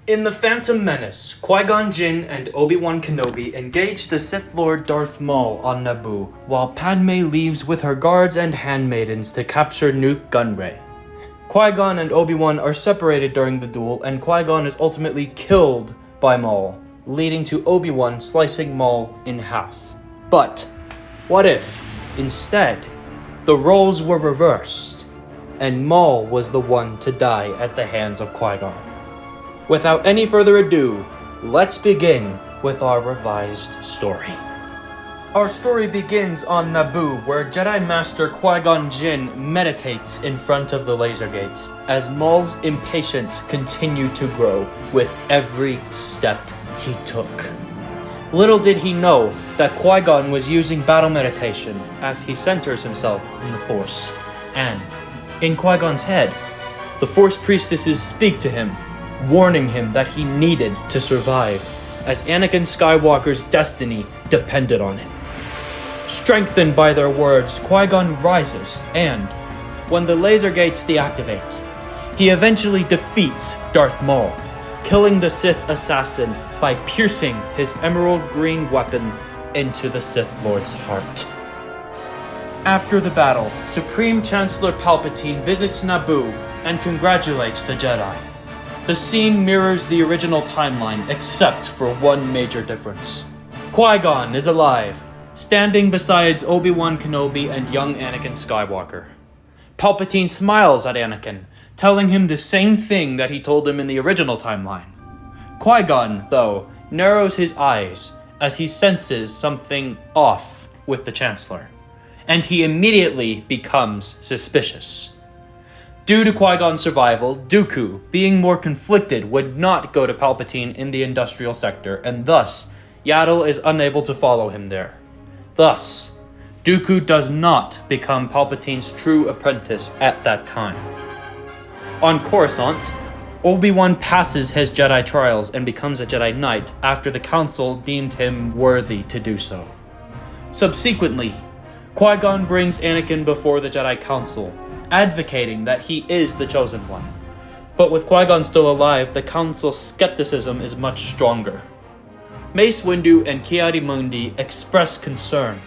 In The Phantom Menace, Qui-Gon Jinn and Obi-Wan Kenobi engage the Sith Lord Darth Maul on Naboo, while Padme leaves with her guards and handmaidens to capture Nute Gunray. Qui-Gon and Obi-Wan are separated during the duel, and Qui-Gon is ultimately killed by Maul, leading to Obi-Wan slicing Maul in half. But what if, instead, the roles were reversed, and Maul was the one to die at the hands of Qui-Gon? Without any further ado, let's begin with our revised story. Our story begins on Naboo, where Jedi Master Qui-Gon Jinn meditates in front of the laser gates, as Maul's impatience continued to grow with every step he took. Little did he know that Qui-Gon was using battle meditation as he centers himself in the Force. And, in Qui-Gon's head, the Force priestesses speak to him, warning him that he needed to survive, as Anakin Skywalker's destiny depended on it. Strengthened by their words, Qui-Gon rises, and, when the laser gates deactivate, he eventually defeats Darth Maul, killing the Sith assassin by piercing his emerald green weapon into the Sith Lord's heart. After the battle, Supreme Chancellor Palpatine visits Naboo and congratulates the Jedi. The scene mirrors the original timeline, except for one major difference. Qui-Gon is alive, standing beside Obi-Wan Kenobi and young Anakin Skywalker. Palpatine smiles at Anakin, telling him the same thing that he told him in the original timeline. Qui-Gon, though, narrows his eyes as he senses something off with the Chancellor, and he immediately becomes suspicious. Due to Qui-Gon's survival, Dooku, being more conflicted, would not go to Palpatine in the industrial sector, and thus, Yaddle is unable to follow him there. Thus, Dooku does not become Palpatine's true apprentice at that time. On Coruscant, Obi-Wan passes his Jedi trials and becomes a Jedi Knight after the Council deemed him worthy to do so. Subsequently, Qui-Gon brings Anakin before the Jedi Council, advocating that he is the chosen one. But with Qui-Gon still alive, the Council's skepticism is much stronger. Mace Windu and Ki-Adi-Mundi express concern.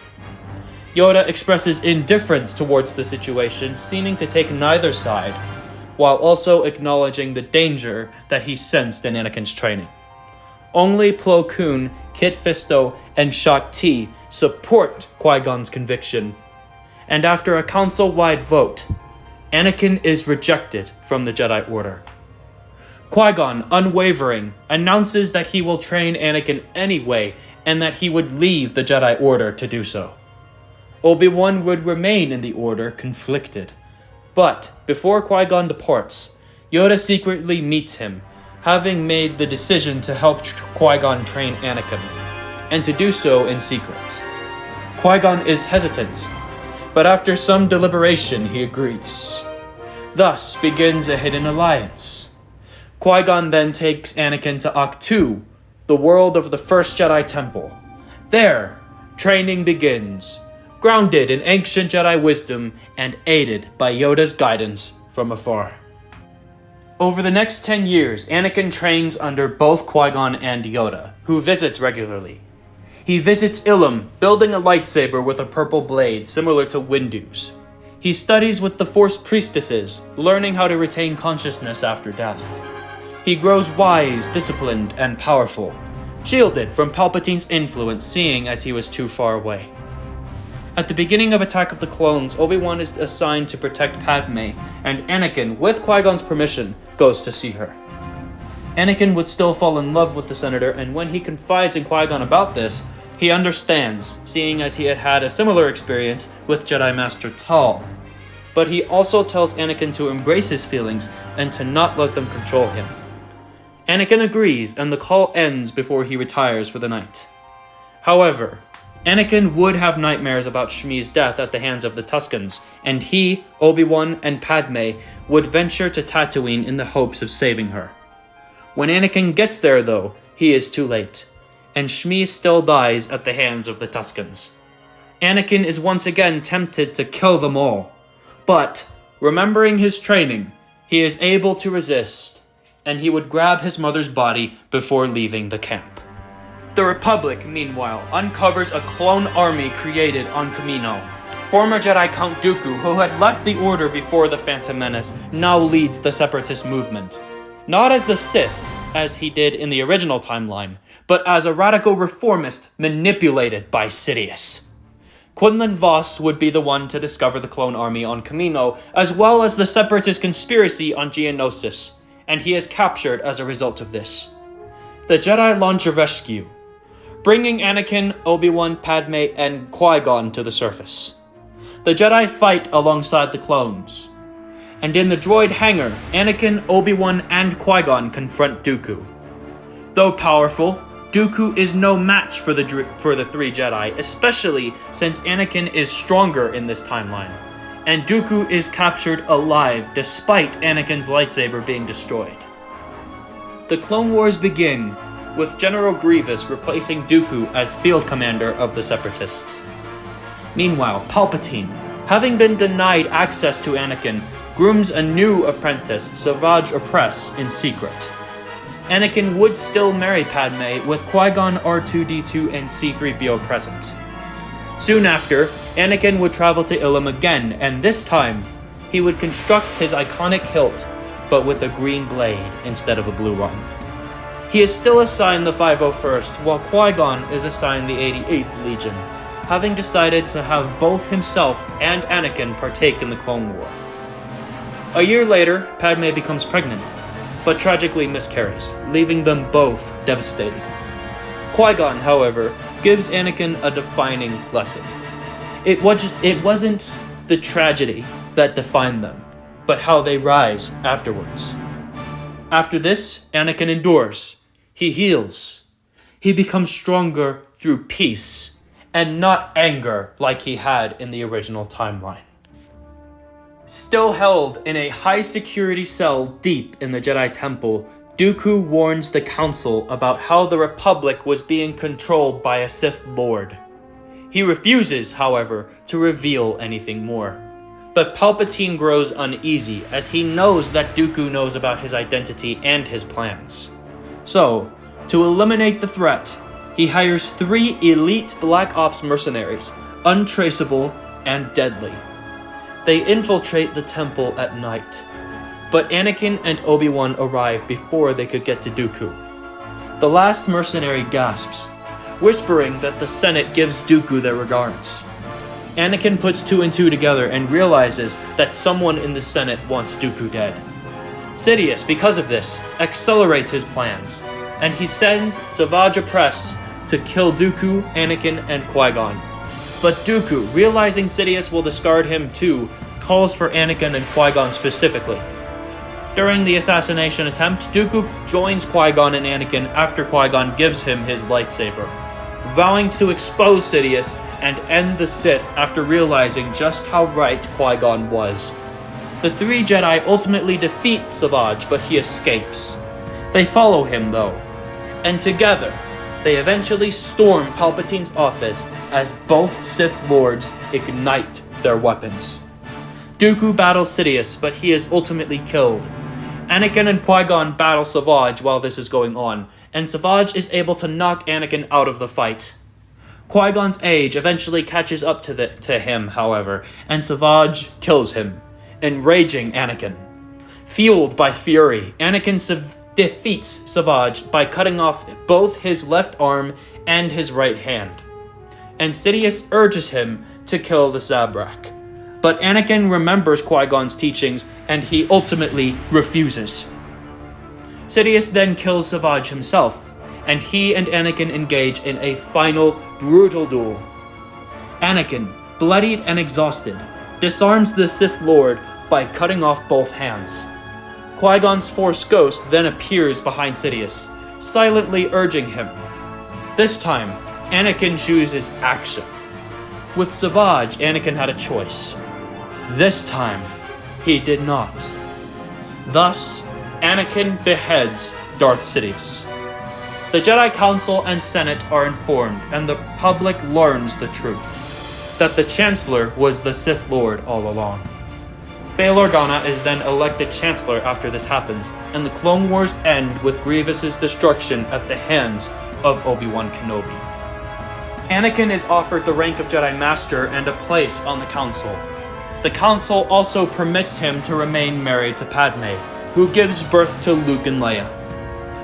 Yoda expresses indifference towards the situation, seeming to take neither side, while also acknowledging the danger that he sensed in Anakin's training. Only Plo Koon, Kit Fisto, and Shaak Ti support Qui-Gon's conviction, and after a council-wide vote, Anakin is rejected from the Jedi Order. Qui-Gon, unwavering, announces that he will train Anakin anyway, and that he would leave the Jedi Order to do so. Obi-Wan would remain in the Order, conflicted. But, before Qui-Gon departs, Yoda secretly meets him, having made the decision to help Qui-Gon train Anakin, and to do so in secret. Qui-Gon is hesitant, but after some deliberation he agrees. Thus begins a hidden alliance. Qui-Gon then takes Anakin to Ahch-To, the world of the first Jedi Temple. There, training begins, grounded in ancient Jedi wisdom and aided by Yoda's guidance from afar. Over the next 10 years, Anakin trains under both Qui-Gon and Yoda, who visits regularly. He visits Ilum, building a lightsaber with a purple blade similar to Windu's. He studies with the Force priestesses, learning how to retain consciousness after death. He grows wise, disciplined, and powerful, shielded from Palpatine's influence, seeing as he was too far away. At the beginning of Attack of the Clones, Obi-Wan is assigned to protect Padme, and Anakin, with Qui-Gon's permission, goes to see her. Anakin would still fall in love with the Senator, and when he confides in Qui-Gon about this, he understands, seeing as he had had a similar experience with Jedi Master Tal. But he also tells Anakin to embrace his feelings and to not let them control him. Anakin agrees, and the call ends before he retires for the night. However, Anakin would have nightmares about Shmi's death at the hands of the Tuscans, and he, Obi-Wan, and Padme would venture to Tatooine in the hopes of saving her. When Anakin gets there, though, he is too late, and Shmi still dies at the hands of the Tuscans. Anakin is once again tempted to kill them all, but, remembering his training, he is able to resist, and he would grab his mother's body before leaving the camp. The Republic, meanwhile, uncovers a clone army created on Kamino. Former Jedi Count Dooku, who had left the Order before the Phantom Menace, now leads the Separatist movement. Not as the Sith, as he did in the original timeline, but as a radical reformist manipulated by Sidious. Quinlan Vos would be the one to discover the clone army on Kamino, as well as the Separatist conspiracy on Geonosis, and he is captured as a result of this. The Jedi launch a rescue, bringing Anakin, Obi-Wan, Padme, and Qui-Gon to the surface. The Jedi fight alongside the clones, and in the droid hangar, Anakin, Obi-Wan, and Qui-Gon confront Dooku. Though powerful, Dooku is no match for the three Jedi, especially since Anakin is stronger in this timeline, and Dooku is captured alive despite Anakin's lightsaber being destroyed. The Clone Wars begin with General Grievous replacing Dooku as field commander of the Separatists. Meanwhile, Palpatine, having been denied access to Anakin, grooms a new apprentice, Savage Opress, in secret. Anakin would still marry Padme, with Qui-Gon, R2-D2, and C-3PO present. Soon after, Anakin would travel to Ilum again, and this time, he would construct his iconic hilt, but with a green blade instead of a blue one. He is still assigned the 501st, while Qui-Gon is assigned the 88th Legion, having decided to have both himself and Anakin partake in the Clone War. A year later, Padme becomes pregnant, but tragically miscarries, leaving them both devastated. Qui-Gon, however, gives Anakin a defining lesson. It wasn't the tragedy that defined them, but how they rise afterwards. After this, Anakin endures. He heals. He becomes stronger through peace, and not anger like he had in the original timeline. Still held in a high-security cell deep in the Jedi Temple, Dooku warns the Council about how the Republic was being controlled by a Sith Lord. He refuses, however, to reveal anything more. But Palpatine grows uneasy as he knows that Dooku knows about his identity and his plans. So, to eliminate the threat, he hires 3 elite Black Ops mercenaries, untraceable and deadly. They infiltrate the temple at night, but Anakin and Obi-Wan arrive before they could get to Dooku. The last mercenary gasps, whispering that the Senate gives Dooku their regards. Anakin puts 2 and 2 together and realizes that someone in the Senate wants Dooku dead. Sidious, because of this, accelerates his plans, and he sends Savage Opress to kill Dooku, Anakin, and Qui-Gon. But Dooku, realizing Sidious will discard him too, calls for Anakin and Qui-Gon specifically. During the assassination attempt, Dooku joins Qui-Gon and Anakin after Qui-Gon gives him his lightsaber, vowing to expose Sidious and end the Sith after realizing just how right Qui-Gon was. The 3 Jedi ultimately defeat Savage, but he escapes. They follow him though, and together, they eventually storm Palpatine's office as both Sith Lords ignite their weapons. Dooku battles Sidious, but he is ultimately killed. Anakin and Qui-Gon battle Savage while this is going on, and Savage is able to knock Anakin out of the fight. Qui-Gon's age eventually catches up to him, however, and Savage kills him, enraging Anakin. Fueled by fury, Anakin defeats Savage by cutting off both his left arm and his right hand, and Sidious urges him to kill the Zabrak. But Anakin remembers Qui-Gon's teachings, and he ultimately refuses. Sidious then kills Savage himself, and he and Anakin engage in a final, brutal duel. Anakin, bloodied and exhausted, disarms the Sith Lord by cutting off both hands. Qui-Gon's Force Ghost then appears behind Sidious, silently urging him. This time, Anakin chooses action. With Savage, Anakin had a choice. This time, he did not. Thus, Anakin beheads Darth Sidious. The Jedi Council and Senate are informed, and the public learns the truth, that the Chancellor was the Sith Lord all along. Bail Organa is then elected Chancellor after this happens, and the Clone Wars end with Grievous's destruction at the hands of Obi-Wan Kenobi. Anakin is offered the rank of Jedi Master and a place on the Council. The Council also permits him to remain married to Padme, who gives birth to Luke and Leia.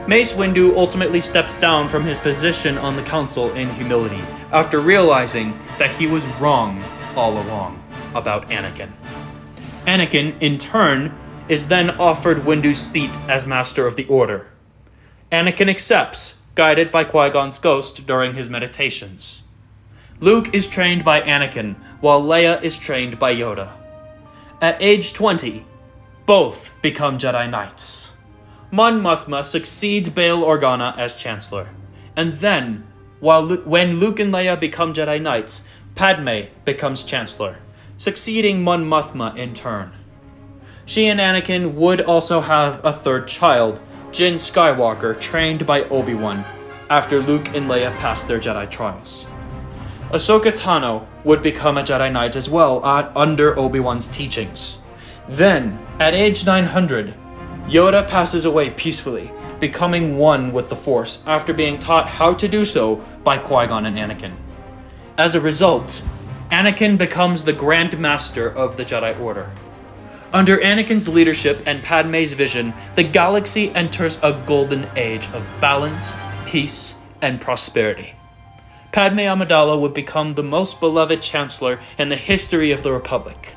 Mace Windu ultimately steps down from his position on the Council in humility, after realizing that he was wrong all along about Anakin. Anakin, in turn, is then offered Windu's seat as Master of the Order. Anakin accepts, guided by Qui-Gon's ghost during his meditations. Luke is trained by Anakin, while Leia is trained by Yoda. At age 20, both become Jedi Knights. Mon Mothma succeeds Bail Organa as Chancellor. And then, when Luke and Leia become Jedi Knights, Padme becomes Chancellor, succeeding Mon Mothma in turn. She and Anakin would also have a third child, Jinn Skywalker, trained by Obi-Wan, after Luke and Leia passed their Jedi trials. Ahsoka Tano would become a Jedi Knight as well under Obi-Wan's teachings. Then, at age 900, Yoda passes away peacefully, becoming one with the Force after being taught how to do so by Qui-Gon and Anakin. As a result, Anakin becomes the Grand Master of the Jedi Order. Under Anakin's leadership and Padme's vision, the galaxy enters a golden age of balance, peace, and prosperity. Padme Amidala would become the most beloved Chancellor in the history of the Republic.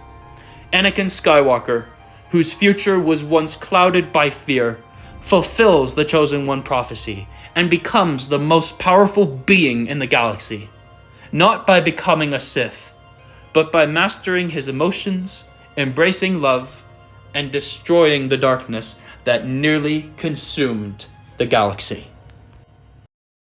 Anakin Skywalker, whose future was once clouded by fear, fulfills the Chosen One prophecy and becomes the most powerful being in the galaxy, not by becoming a Sith, but by mastering his emotions, embracing love, and destroying the darkness that nearly consumed the galaxy.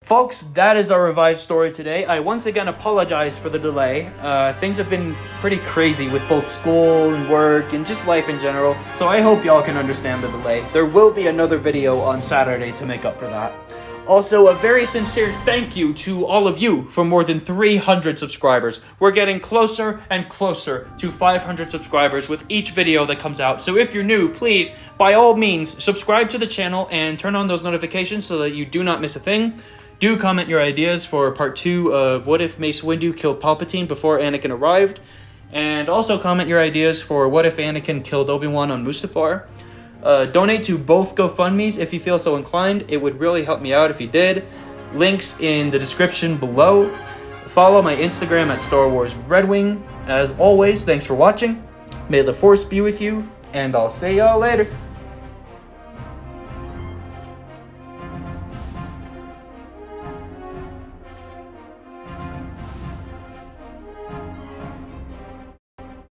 Folks, that is our revised story today. I once again apologize for the delay. Things have been pretty crazy with both school and work and just life in general, so I hope y'all can understand the delay. There will be another video on Saturday to make up for that. Also, a very sincere thank you to all of you for more than 300 subscribers. We're getting closer and closer to 500 subscribers with each video that comes out. So if you're new, please, by all means, subscribe to the channel and turn on those notifications so that you do not miss a thing. Do comment your ideas for part 2 of what if Mace Windu killed Palpatine before Anakin arrived. And also comment your ideas for what if Anakin killed Obi-Wan on Mustafar. Donate to both GoFundMes if you feel so inclined. It would really help me out if you did. Links in the description below. Follow my Instagram at Star Wars Red Wing. As always, thanks for watching. May the Force be with you, and I'll see y'all later.